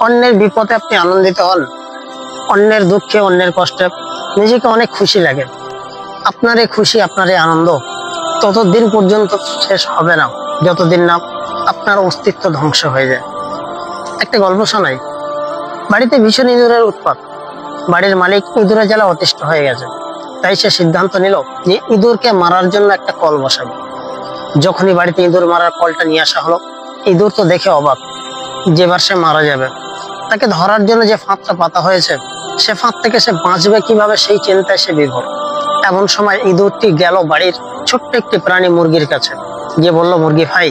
অন্যের বিপদে আপনি আনন্দিত হন, অন্যের দুঃখে অন্যের কষ্টে নিজেকে অনেক খুশি লাগে। আপনার এই খুশি, আপনার এই আনন্দ ততদিন পর্যন্ত শেষ হবে না যতদিন না আপনার অস্তিত্ব ধ্বংস হয়ে যায়। একটা গল্প শোনাই। বাড়িতে ভীষণ ইঁদুরের উৎপাত। বাড়ির মালিক ইঁদুরের জ্বালা অতিষ্ঠ হয়ে গেছে, তাই সে সিদ্ধান্ত নিল যে ইঁদুরকে মারার জন্য একটা কল বসাবে। যখনই বাড়িতে ইঁদুর মারার কলটা নিয়ে আসা হলো, ইঁদুর তো দেখে অবাক যে এবার সে মারা যাবে। তাকে ধরার জন্য যে ফাঁদটা পাতা হয়েছে, সে ফাঁদ থেকে সে বাঁচবে কিভাবে সেই চিন্তায় সে বিভোর। এমন সময় ইঁদুরটি গেল বাড়ির ছোট্ট একটি প্রাণী মুরগির কাছে, গিয়ে বলল, মুরগি ভাই,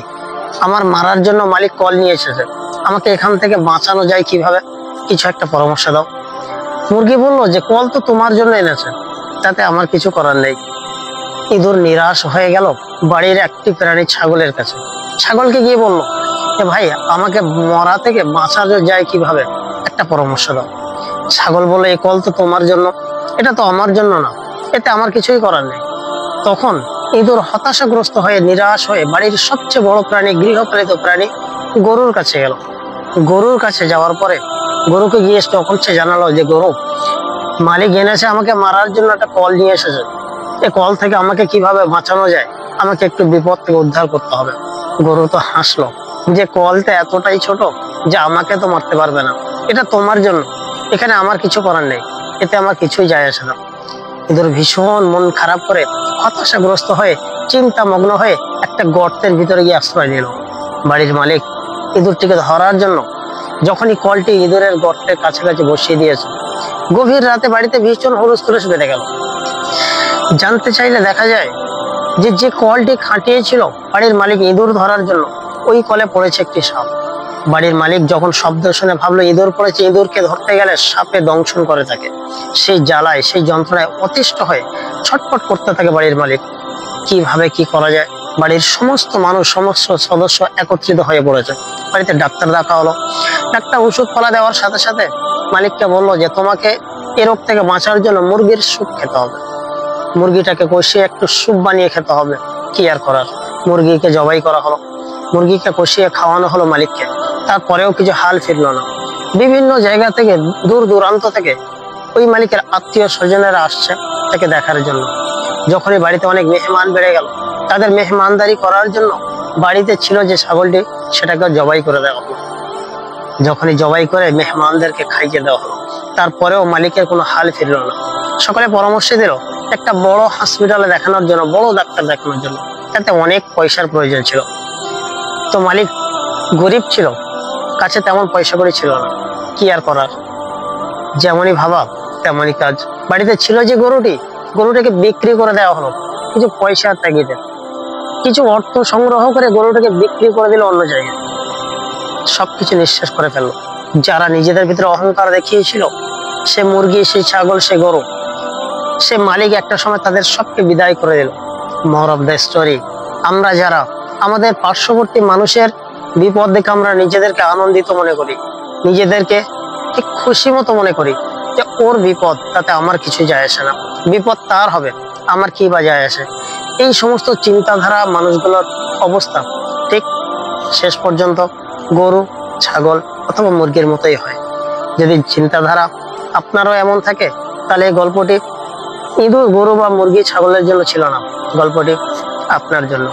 আমার মারার জন্য মালিক কল নিয়ে এসেছে, আমাকে এখান থেকে বাঁচানো যায় কিভাবে, কিছু একটা পরামর্শ দাও। মুরগি বলল যে কল তো তোমার জন্য এনেছে, তাতে আমার কিছু করার নেই। ইঁদুর নিরাশ হয়ে গেল বাড়ির একটি প্রাণী ছাগলের কাছে। ছাগলকে গিয়ে বলল যে ভাই, আমাকে মরা থেকে বাঁচানো যায় কিভাবে, একটা পরামর্শ দাও। ছাগল বলল, এই কল তো তোমার জন্য, এটা তো আমার জন্য না, এতে আমার কিছুই করার নেই। তখন ইঁদুর হতাশাগ্রস্ত হয়ে নিরাশ হয়ে বাড়ির সবচেয়ে বড় প্রাণী, গৃহপালিত প্রাণী গরুর কাছে গেল। গরুর কাছে যাওয়ার পরে গরুকে গিয়ে তখন সে জানালো যে গরু, মালিক এনেছে আমাকে মারার জন্য একটা কল নিয়ে এসেছে, এই কল থেকে আমাকে কিভাবে বাঁচানো যায়, আমাকে একটু বিপদ থেকে উদ্ধার করতে হবে। গরু তো হাসলো যে কলটা এতটাই ছোট যে আমাকে তো মারতে পারবে না, এটা তোমার জন্য, এখানে আমার কিছু করার নেই, এতে আমার কিছুই যায় আসে না। ইঁদুর ভীষণ মন খারাপ করে হতাশাগ্রস্ত হয়ে চিন্তামগ্ন হয়ে একটা গর্তের ভিতরে গিয়ে আশ্রয় নিল। বাড়ির মালিক ইঁদুরটিকে ধরার জন্য যখনই কলটি ইঁদুরের গর্তের কাছাকাছি বসিয়ে দিয়েছে, গভীর রাতে বাড়িতে ভীষণ হুলস্থুল বেঁধে গেল। জানতে চাইলে দেখা যায় যে যে কলটি খাটিয়েছিল বাড়ির মালিক ইঁদুর ধরার জন্য, ওই কলে পড়েছে একটি সাপ। বাড়ির মালিক যখন শব্দ শুনে ভাবলো ইঁদুর পড়েছে, ইঁদুরকে ধরতে গেলে সাপে দংশন করে থাকে। সেই জ্বালায়, সেই যন্ত্রণায় অতিষ্ঠ হয়ে ছটফট করতে থাকে বাড়ির মালিক। কিভাবে কি করা যায়, বাড়ির সমস্ত মানুষ, সমস্ত সদস্য একত্রিত হয়ে পড়েছে। বাড়িতে ডাক্তার ডাকা হলো। ডাক্তার ওষুধ ফলা দেওয়ার সাথে সাথে মালিককে বললো যে তোমাকে এ রোগ থেকে বাঁচার জন্য মুরগির স্যুপ খেতে হবে, মুরগিটাকে কষিয়ে একটু স্যুপ বানিয়ে খেতে হবে। কি আর করার, মুরগিকে জবাই করা হলো, মুরগিকে কষিয়ে খাওয়ানো হলো মালিককে। তারপরেও কিছু হাল ফিরলো না। বিভিন্ন জায়গা থেকে, দূর দূরান্ত থেকে ওই মালিকের আত্মীয় স্বজনেরা আসছে তাকে দেখার জন্য। যখনই বাড়িতে অনেক মেহমান বেড়ে গেল, তাদের মেহমানদারি করার জন্য বাড়িতে ছিল যে ছাগলটি, সেটাকে জবাই করে দেওয়া হলো। যখনই জবাই করে মেহমানদেরকে খাইয়ে দেওয়া হলো, তারপরেও মালিকের কোনো হাল ফিরল না। সকালে পরামর্শ দিল একটা বড় হসপিটালে দেখানোর জন্য, বড় ডাক্তার দেখানোর জন্য, তাতে অনেক পয়সার প্রয়োজন ছিল। তো মালিক গরিব ছিল, কাছে তেমন পয়সা করে ছিল না। কি আর করার, যেমনই ভাবা তেমনই কাজ। বাড়িতে ছিল যে গরুটাকে বিক্রি করে দেওয়া হলো কিছু পয়সার তাগিদে। কিছু অর্থ সংগ্রহ করে গরুটাকে বিক্রি করে দিল অন্য জায়গায়। সবকিছু নিঃশেষ করে ফেললো। যারা নিজেদের ভিতরে অহংকার দেখিয়েছিল, সে মুরগি, সেই ছাগল, সে গরু, সে মালিক একটা সময় তাদের সবকে বিদায় করে দিল। মোর অফ দ্য স্টোরি, আমরা যারা আমাদের পার্শ্ববর্তী মানুষের বিপদ দেখে আমরা নিজেদেরকে আনন্দিত মনে করি, নিজেদেরকে ঠিক খুশি মতো মনে করি যে ওর বিপদ, তাতে আমার কিছু যায় আসে না, বিপদ তার হবে, আমার কি বা যায় আসে। এই সমস্ত চিন্তাধারা মানুষগুলোর অবস্থা ঠিক শেষ পর্যন্ত গরু, ছাগল অথবা মুরগির মতোই হয়। যদি চিন্তাধারা আপনারও এমন থাকে, তাহলে এই গল্পটি ইঁদুর, গরু বা মুরগি, ছাগলের জন্য ছিল না, গল্পটি আপনার জন্য।